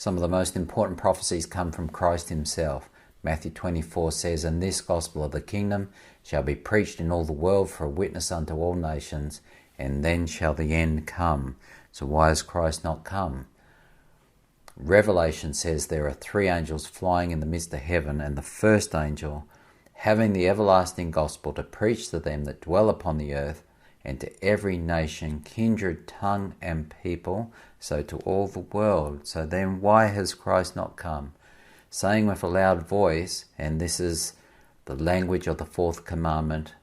Some of the most important prophecies come from Christ himself. Matthew 24 says, "And this gospel of the kingdom shall be preached in all the world for a witness unto all nations, and then shall the end come." So why has Christ not come? Revelation says there are 3 angels flying in the midst of heaven, and the first angel, having the everlasting gospel to preach to them that dwell upon the earth, and to every nation, kindred, tongue, and people, so to all the world. So then why has Christ not come? Saying with a loud voice, and this is the language of the 4th commandment,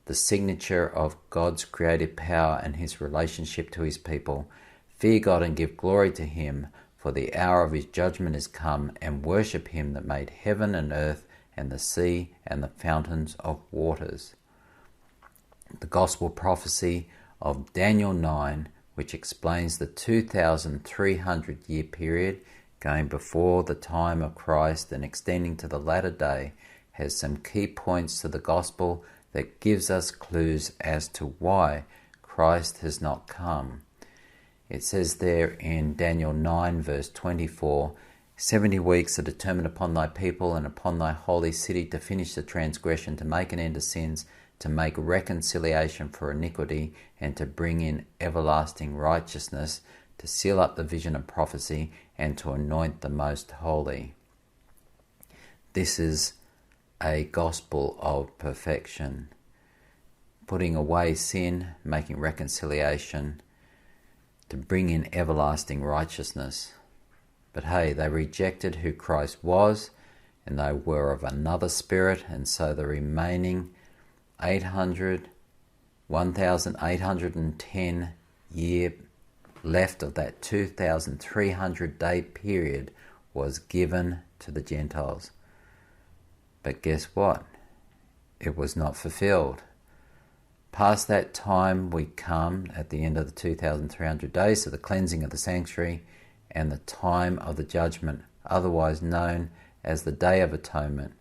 the signature of God's creative power and his relationship to his people, "Fear God and give glory to him, for the hour of his judgment is come, and worship him that made heaven and earth and the sea and the fountains of waters." The gospel prophecy of Daniel 9, which explains the 2,300-year period going before the time of Christ and extending to the latter day, has some key points to the gospel that gives us clues as to why Christ has not come. It says there in Daniel 9 verse 24, 70 weeks are determined upon thy people and upon thy holy city to finish the transgression, to make an end of sins, to make reconciliation for iniquity, and to bring in everlasting righteousness, to seal up the vision of prophecy, and to anoint the most holy. This is a gospel of perfection, putting away sin, making reconciliation, to bring in everlasting righteousness. But hey, they rejected who Christ was, and they were of another spirit, and so the remaining 1,810 year left of that 2,300 day period was given to the Gentiles. But guess what? It was not fulfilled. Past that time we come at the end of the 2,300 days to the cleansing of the sanctuary and the time of the judgment, otherwise known as the Day of Atonement.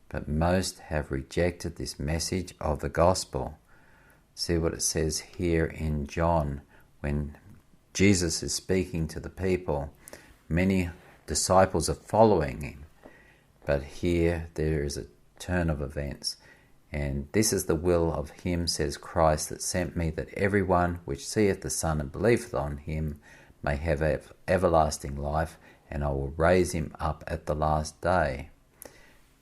But most have rejected this message of the gospel. See what it says here in John when Jesus is speaking to the people. Many disciples are following him, but here there is a turn of events. "And this is the will of him, says Christ, that sent me, that everyone which seeth the Son and believeth on him may have everlasting life, and I will raise him up at the last day."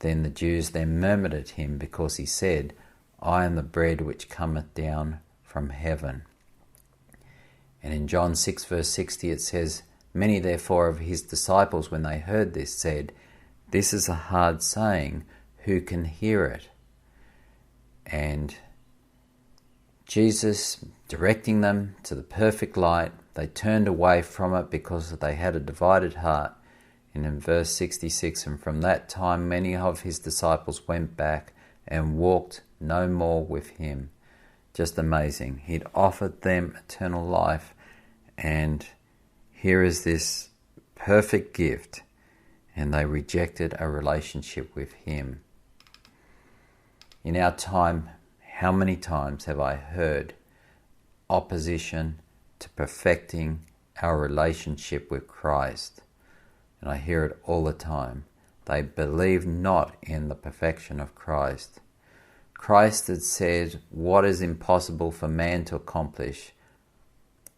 Then the Jews murmured at him, because he said, "I am the bread which cometh down from heaven." And in John 6 verse 60 it says, "Many therefore of his disciples, when they heard this, said, This is a hard saying, who can hear it?" And Jesus, directing them to the perfect light, they turned away from it because they had a divided heart. And in verse 66, "And from that time many of his disciples went back and walked no more with him." Just amazing. He'd offered them eternal life, and here is this perfect gift, and they rejected a relationship with him. In our time, how many times have I heard opposition to perfecting our relationship with Christ? And I hear it all the time. They believe not in the perfection of Christ. Christ had said, what is impossible for man to accomplish,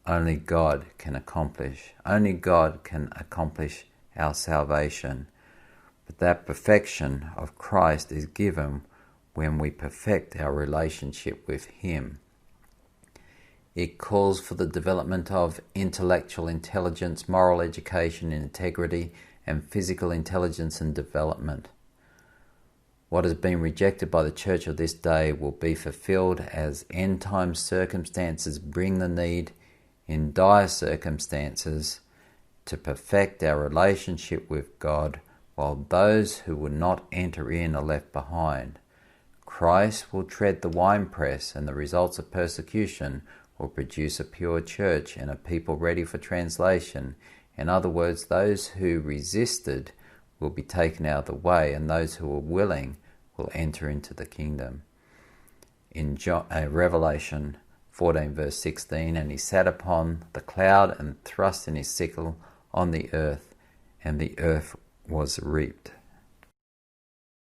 only God can accomplish. Only God can accomplish our salvation. But that perfection of Christ is given when we perfect our relationship with him. It calls for the development of intellectual intelligence, moral education, integrity, and physical intelligence and development. What has been rejected by the church of this day will be fulfilled as end-time circumstances bring the need in dire circumstances to perfect our relationship with God, while those who will not enter in are left behind. Christ will tread the winepress, and the results of persecution will produce a pure church and a people ready for translation. In other words, those who resisted will be taken out of the way, and those who are willing will enter into the kingdom. In Revelation 14 verse 16, "And he sat upon the cloud and thrust in his sickle on the earth, and the earth was reaped.